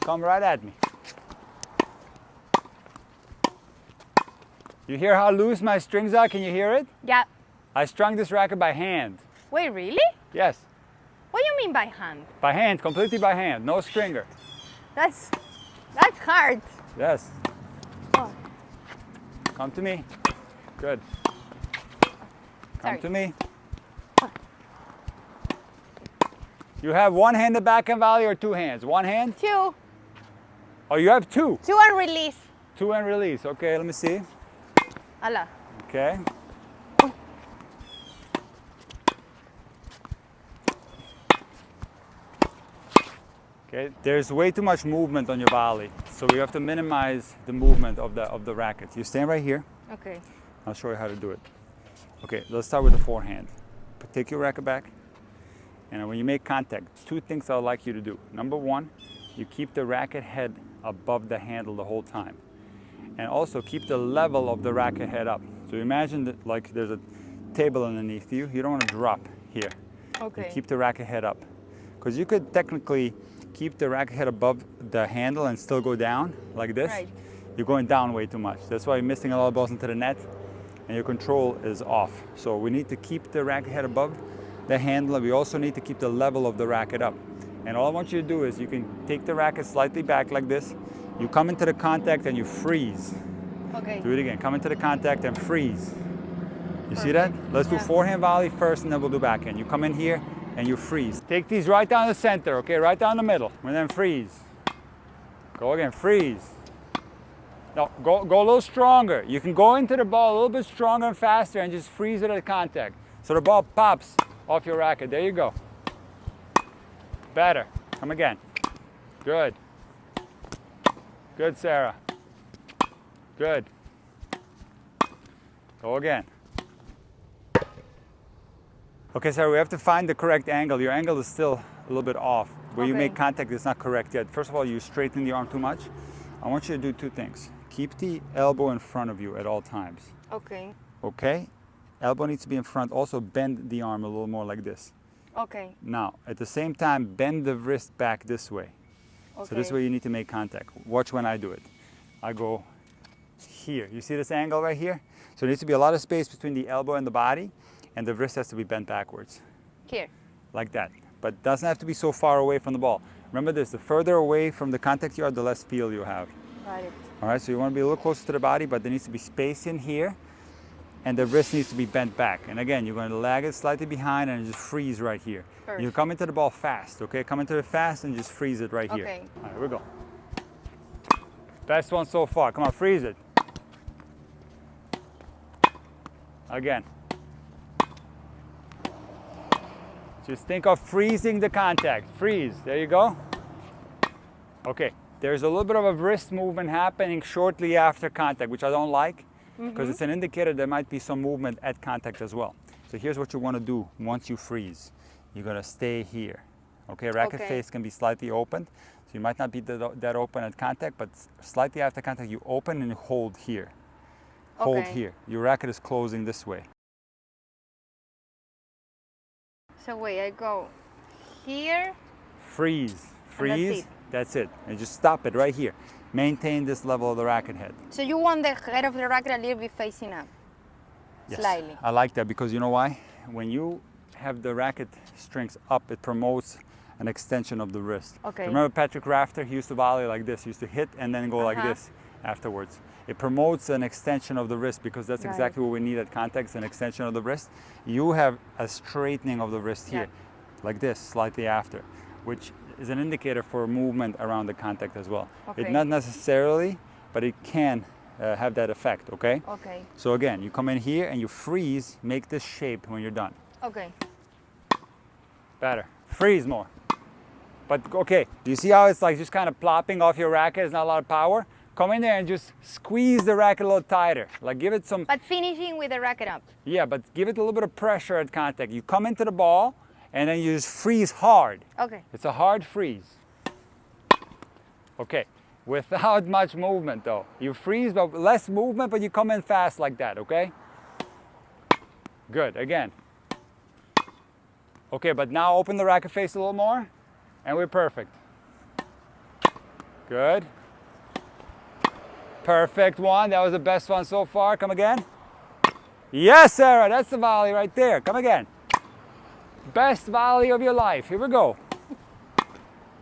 Come right at me. You hear how loose my strings are? Can you hear it? Yeah. I strung this racket by hand. Wait, really? Yes. What do you mean by hand? By hand, completely by hand, no stringer. That's hard. Yes. Oh. Come to me. Good. Come Sorry. to me. You have one-handed backhand volley or two hands? One hand? Two. Oh, you have two. Two and release. Two and release. Okay, let me see. Allah. Okay. Okay, there's way too much movement on your volley, so we have to minimize the movement of the racket. You stand right here. Okay. I'll show you how to do it. Okay, let's start with the forehand. Take your racket back, and when you make contact, two things I'd like you to do. Number one, you keep the racket head above the handle the whole time, and also keep the level of the racket head up. So imagine that like there's a table underneath you. You don't want to drop here. Okay. You keep the racket head up, because you could technically keep the racket head above the handle and still go down like this. Right. You're going down way too much. That's why you're missing a lot of balls into the net and your control is off. So we need to keep the racket head above the handle, and we also need to keep the level of the racket up. And all I want you to do is you can take the racket slightly back like this. You come into the contact and you freeze. Okay. Do it again. Come into the contact and freeze. You see that? Let's do forehand volley first and then we'll do backhand. You come in here and you freeze. Take these right down the center, okay? Right down the middle, and then freeze. Go again, freeze. No, go a little stronger. You can go into the ball a little bit stronger and faster and just freeze it at contact. So the ball pops off your racket. There you go. Better. Come again. Good. Good, Sara. Good. Go again. Okay, Sara, we have to find the correct angle. Your angle is still a little bit off. Where you make contact, it's not correct yet. First of all, you straighten the arm too much. I want you to do two things. Keep the elbow in front of you at all times. Okay. Okay? Elbow needs to be in front. Also bend the arm a little more like this. Okay. Now, at the same time, bend the wrist back this way. Okay. So this way you need to make contact. Watch when I do it. I go here. You see this angle right here? So there needs to be a lot of space between the elbow and the body, and the wrist has to be bent backwards. Here. Like that. But doesn't have to be so far away from the ball. Remember this, the further away from the contact you are, the less feel you have. Got it. All right, so you want to be a little closer to the body, but there needs to be space in here, and the wrist needs to be bent back. And again, you're going to lag it slightly behind and just freeze right here. Perfect. You come into the ball fast, okay? Come into it fast and just freeze it right here. Okay. All right, here we go. Best one so far. Come on, freeze it. Again. Just think of freezing the contact. Freeze. There you go. Okay. There's a little bit of a wrist movement happening shortly after contact, which I don't like, because it's an indicator there might be some movement at contact as well. So here's what you want to do once you freeze. You're going to stay here. Okay, racket face can be slightly opened, so you might not be that open at contact, but slightly after contact you open and you hold here. Hold here. Your racket is closing this way. So wait, I go here. Freeze. Freeze. That's it. And just stop it right here. Maintain this level of the racket head. So you want the head of the racket a little bit facing up? Yes. Slightly. I like that because you know why? When you have the racket strings up, it promotes an extension of the wrist. Okay. Remember Patrick Rafter? He used to volley like this. He used to hit and then go like this afterwards. It promotes an extension of the wrist because that's exactly what we need at contact, an extension of the wrist. You have a straightening of the wrist here, like this, slightly after, which is an indicator for movement around the contact as well. It not necessarily, but it can have that effect, okay? Okay. So again, you come in here and you freeze, make this shape when you're done. Okay. Better. Freeze more. But okay, do you see how it's like just kind of plopping off your racket? There's not a lot of power. Come in there and just squeeze the racket a little tighter. Like give it some... But finishing with the racket up. Yeah, but give it a little bit of pressure at contact. You come into the ball and then you just freeze hard. Okay. It's a hard freeze. Okay, without much movement though. You freeze, but less movement, but you come in fast like that, okay? Good, again. Okay, but now open the racket face a little more and we're perfect. Good. Perfect one. That was the best one so far. Come again. Yes, Sara. That's the volley right there. Come again. Best volley of your life. Here we go.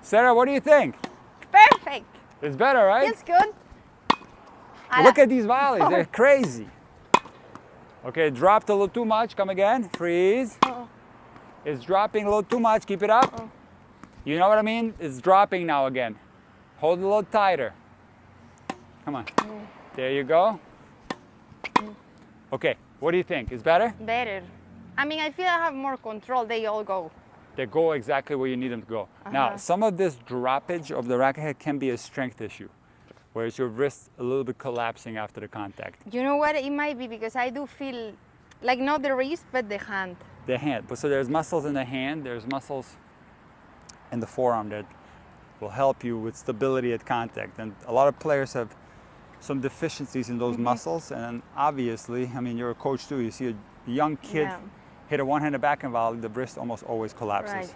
Sara, what do you think? Perfect. It's better, right? Feels good. Look at these volleys. They're crazy. Okay, dropped a little too much. Come again. Freeze. Oh. It's dropping a little too much. Keep it up. Oh. You know what I mean? It's dropping now again. Hold it a little tighter. Come on. There you go. Okay, what do you think? Is better? Better. I mean, I feel I have more control. They all go. They go exactly where you need them to go. Now, some of this droppage of the racket head can be a strength issue, where it's your wrist a little bit collapsing after the contact. You know what? It might be because I do feel like not the wrist, but the hand. The hand. But so there's muscles in the hand, there's muscles in the forearm that will help you with stability at contact. And a lot of players have some deficiencies in those muscles. And obviously, I mean, you're a coach too. You see a young kid hit a one-handed backhand volley, the wrist almost always collapses. Right.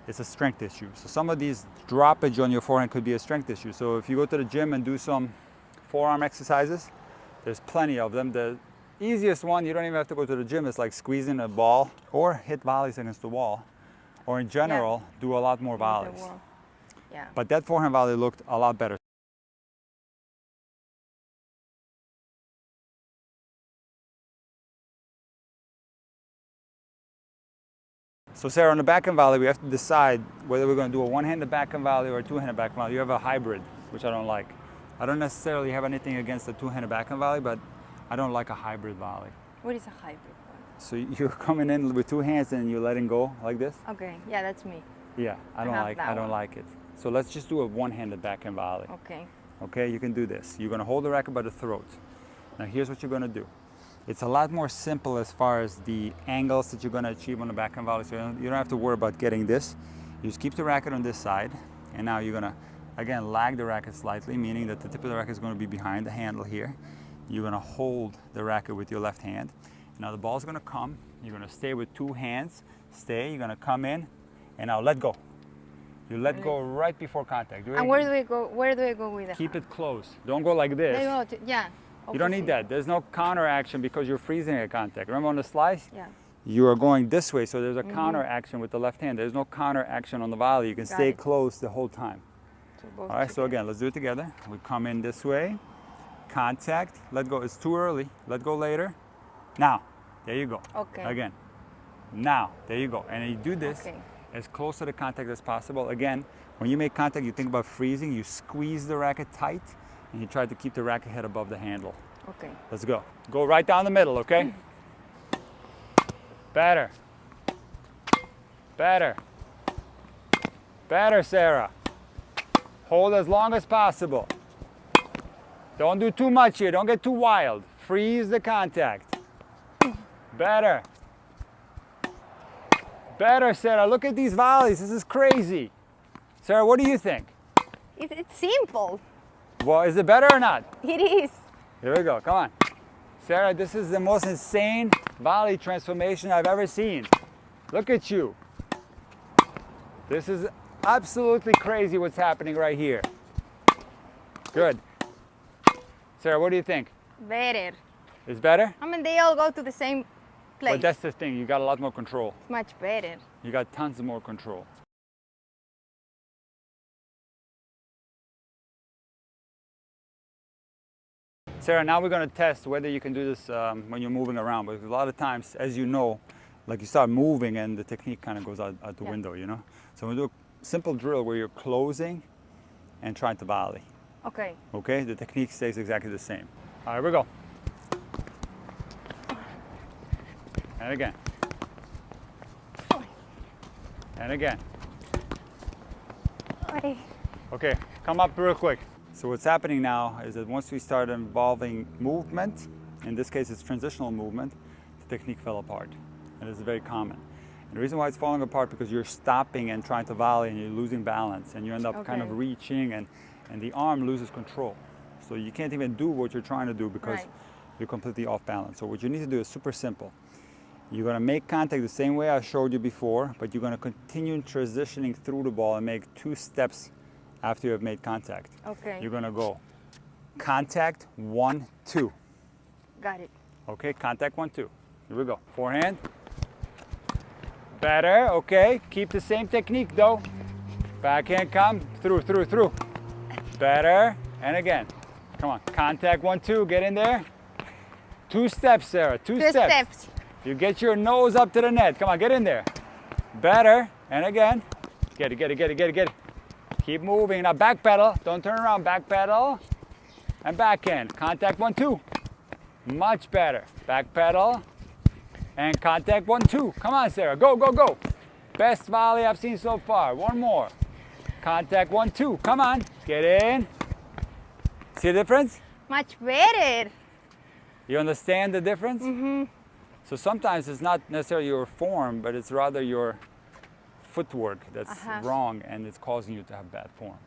It's a strength issue. So some of these droppage on your forehand could be a strength issue. So if you go to the gym and do some forearm exercises, there's plenty of them. The easiest one, you don't even have to go to the gym, it's like squeezing a ball or hit volleys against the wall. Or in general, do a lot more volleys. Yeah. But that forehand volley looked a lot better. So Sara, on the backhand volley, we have to decide whether we're going to do a one-handed backhand volley or a two-handed backhand volley. You have a hybrid, which I don't like. I don't necessarily have anything against the two-handed backhand volley, but I don't like a hybrid volley. What is a hybrid one? So you're coming in with two hands and you're letting go like this? Okay, yeah, that's me. Yeah, I don't like it. So let's just do a one-handed backhand volley. Okay. Okay, you can do this. You're going to hold the racket by the throat. Now here's what you're going to do. It's a lot more simple as far as the angles that you're going to achieve on the backhand volley. So you don't have to worry about getting this. You just keep the racket on this side. And now you're going to, again, lag the racket slightly, meaning that the tip of the racket is going to be behind the handle here. You're going to hold the racket with your left hand. Now the ball's going to come. You're going to stay with two hands. Stay. You're going to come in. And now let go. You let go right before contact. And where do I go? Where do I go with it? Keep it close. Don't go like this. Yeah. You don't need that. There's no counter action because you're freezing at contact. Remember on the slice? Yeah. You are going this way, so there's a counter action with the left hand. There's no counter action on the volley. You can stay close the whole time. All right, so again, let's do it together. We come in this way, contact, let go. It's too early. Let go later. Now, there you go. Okay. Again. Now, there you go. And you do this as close to the contact as possible. Again, when you make contact, you think about freezing. You squeeze the racket tight, and you try to keep the racket head above the handle. Okay. Let's go. Go right down the middle, okay? Better. Better. Better, Sara. Hold as long as possible. Don't do too much here. Don't get too wild. Freeze the contact. Better. Better, Sara. Look at these volleys. This is crazy. Sara, what do you think? It's simple. Well, is it better or not? It is. Here we go. Come on. Sara, this is the most insane volley transformation I've ever seen. Look at you. This is absolutely crazy what's happening right here. Good. Sara, what do you think? Better. It's better? I mean, they all go to the same place. But that's the thing. You got a lot more control. It's much better. You got tons more control. Sara, now we're going to test whether you can do this when you're moving around, because a lot of times, as you know, like you start moving and the technique kind of goes out the window, you know? So we'll do a simple drill where you're closing and trying to volley. Okay. Okay? The technique stays exactly the same. All right, here we go. And again. And again. Okay, come up real quick. So what's happening now is that once we start involving movement, in this case it's transitional movement, the technique fell apart. And this is very common. And the reason why it's falling apart because you're stopping and trying to volley and you're losing balance and you end up kind of reaching and the arm loses control. So you can't even do what you're trying to do because you're completely off balance. So what you need to do is super simple. You're going to make contact the same way I showed you before, but you're going to continue transitioning through the ball and make 2 steps after you have made contact. Okay. You're gonna go contact 1, 2. Got it. Okay, contact 1, 2. Here we go. Forehand. Better, okay. Keep the same technique though. Backhand, come through. Better, and again. Come on, contact 1, 2, get in there. 2 steps, Sarah, 2 Two steps. You get your nose up to the net. Come on, get in there. Better, and again. Get it. Keep moving. Now back pedal. Don't turn around. Back pedal. And backhand. Contact 1, 2. Much better. Back pedal. And contact 1, 2. Come on, Sarah. Go. Best volley I've seen so far. One more. Contact 1, 2. Come on. Get in. See the difference? Much better. You understand the difference? Mm-hmm. So sometimes it's not necessarily your form, but it's rather your footwork that's wrong and it's causing you to have bad form.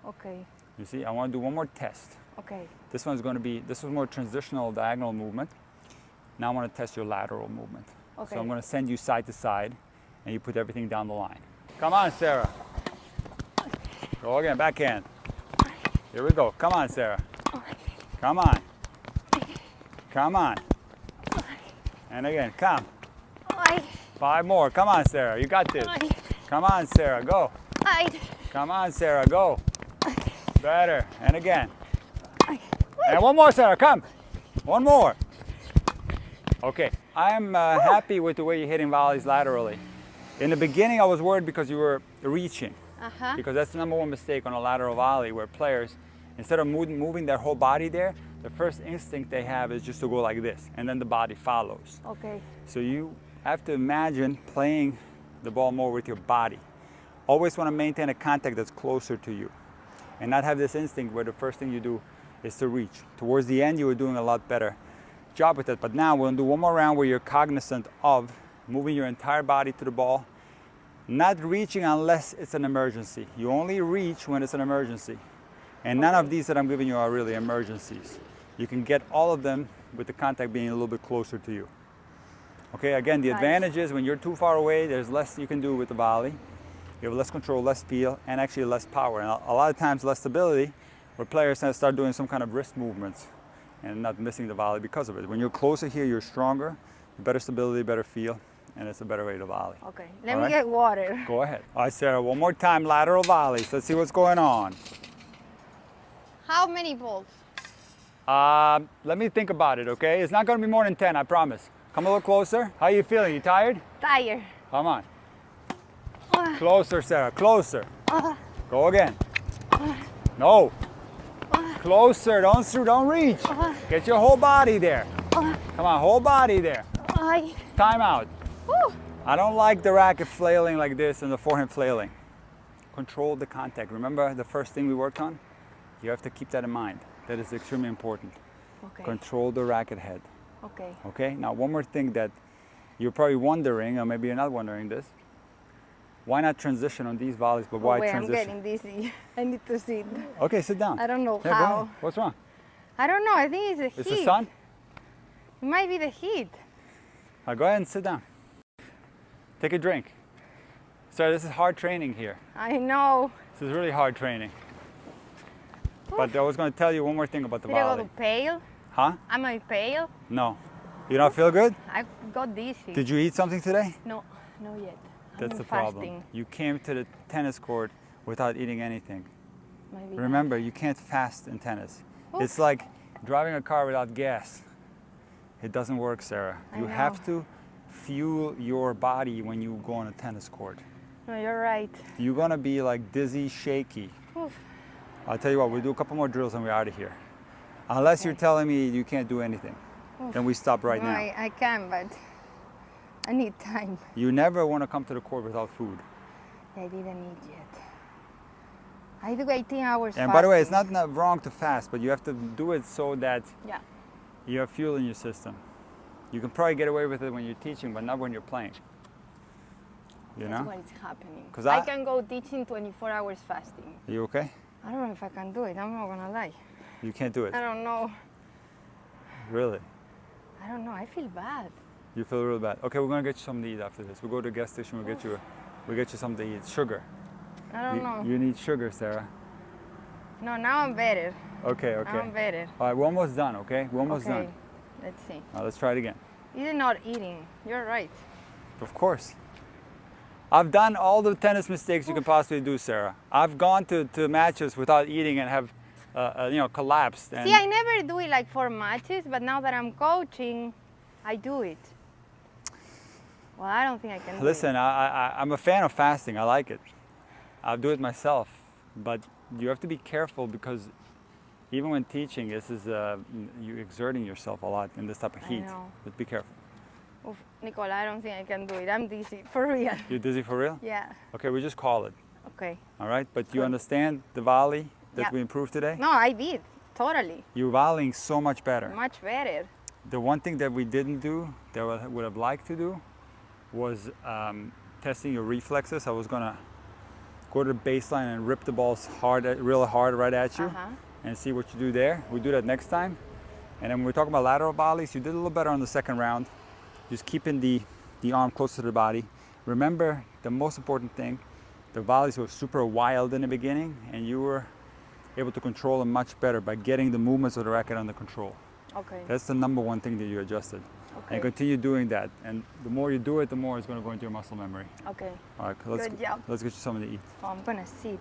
Okay. You see, I want to do one more test. Okay. This one's going to be, this was more transitional diagonal movement. Now I want to test your lateral movement. Okay. So I'm going to send you side to side and you put everything down the line. Come on, Sarah. Go again, backhand. Here we go. Come on, Sarah. Come on. Come on. And again, come. 5 more. Come on, Sarah. You got this. Come on, Sarah. Go. Come on, Sarah. Go. Better. And again. And one more, Sarah. Come. One more. Okay. I'm happy with the way you're hitting volleys laterally. In the beginning, I was worried because you were reaching. Because that's the #1 mistake on a lateral volley, where players, instead of moving their whole body there, the first instinct they have is just to go like this, and then the body follows. Okay. So you have to imagine playing the ball more with your body. Always want to maintain a contact that's closer to you, and not have this instinct where the first thing you do is to reach. Towards the end, you were doing a lot better job with it, but now we're going to do one more round where you're cognizant of moving your entire body to the ball, not reaching unless it's an emergency. You only reach when it's an emergency. And none of these that I'm giving you are really emergencies. You can get all of them with the contact being a little bit closer to you. Okay, again, the advantage is when you're too far away, there's less you can do with the volley. You have less control, less feel, and actually less power. And a lot of times less stability, where players start doing some kind of wrist movements and not missing the volley because of it. When you're closer here, you're stronger, better stability, better feel, and it's a better way to volley. Okay, let me get water. Go ahead. All right, Sarah, one more time, lateral volleys. Let's see what's going on. How many balls? Let me think about it, okay? It's not going to be more than 10, I promise. Come a little closer. How are you feeling? You tired? Tired. Come on. Closer, Sarah, closer. Go again. No. Closer, don't reach. Get your whole body there. Come on, whole body there. Time out. I don't like the racket flailing like this and the forehand flailing. Control the contact. Remember the first thing we worked on? You have to keep that in mind. That is extremely important. Okay. Control the racket head. Okay. Okay, now one more thing that you're probably wondering, or maybe you're not wondering this. Why not transition on these volleys, but why Wait, transition? I'm getting dizzy. I need to sit. Okay, sit down. I don't know Yeah, go how. ahead. What's wrong? I don't know. I think it's the heat. It's the sun? It might be the heat. Go ahead and sit down. Take a drink. Sorry, this is hard training here. I know. This is really hard training. But I was going to tell you one more thing about the Did I go volley. to pale? Huh? Am I pale? No. You don't feel good? I got dizzy. Did you eat something today? No, not yet. That's I'm the fasting. problem. You came to the tennis court without eating anything. Maybe Remember, you can't fast in tennis. It's like driving a car without gas. It doesn't work, Sarah. You have to fuel your body when you go on a tennis court. No, you're right. You're gonna be like dizzy, shaky. Oof. I'll tell you what, we'll do a couple more drills and we're out of here. Unless you're telling me you can't do anything. Then we stop right No, now. I can, but I need time. You never want to come to the court without food. I didn't eat yet. I do 18 hours And by the way, it's fasting. not wrong to fast, but you have to do it so that Yeah. you have fuel in your system. You can probably get away with it when you're teaching, but not when you're playing. You That's know? what is happening. 'Cause I I- can go teaching 24 hours fasting. Are you okay? I don't know if I can do it. I'm not gonna lie. You can't do it. I don't know. Really? I don't know. I feel bad. You feel real bad. Okay, we're gonna get you something to eat after this. We'll go to the gas station. We'll get you something to eat. Sugar. I don't know. You need sugar, Sarah. No, now I'm better. Okay, Now okay. I'm better. All right, we're almost done, okay? We're almost Okay. done. Let's see. All right, let's try it again. You're not eating. You're right. Of course. I've done all the tennis mistakes you can possibly do, Sarah. I've gone to matches without eating and have, collapsed. And See, I never do it like for matches, but now that I'm coaching, I do it. Well, I don't think I can do listen, I'm a fan of fasting. I like it. I'll do it myself. But you have to be careful because even when teaching, this is you're exerting yourself a lot in this type of I heat. know. But be careful. it. Oof, Nicole, I don't think I can do it. I'm dizzy, for real. You're dizzy for real? Yeah. Okay, we just call it. Okay. All right? But you Good. understand the volley that Yeah. we improved today? No, I did. Totally. You're volleying so much better. Much better. The one thing that we didn't do, that I would have liked to do, was testing your reflexes. I was gonna go to the baseline and rip the balls real hard right at you, Uh-huh. and see what you do there. We do that next time. And then when we're talking about lateral volleys, you did a little better on the second round. Just keeping the arm closer to the body. Remember, the most important thing, the volleys were super wild in the beginning, and you were able to control them much better by getting the movements of the racket under control. Okay. That's the number one thing that you adjusted. Okay. And continue doing that. And the more you do it, the more it's going to go into your muscle memory. Okay. All right, Good job. let's get you something to eat. Oh, I'm gonna sit.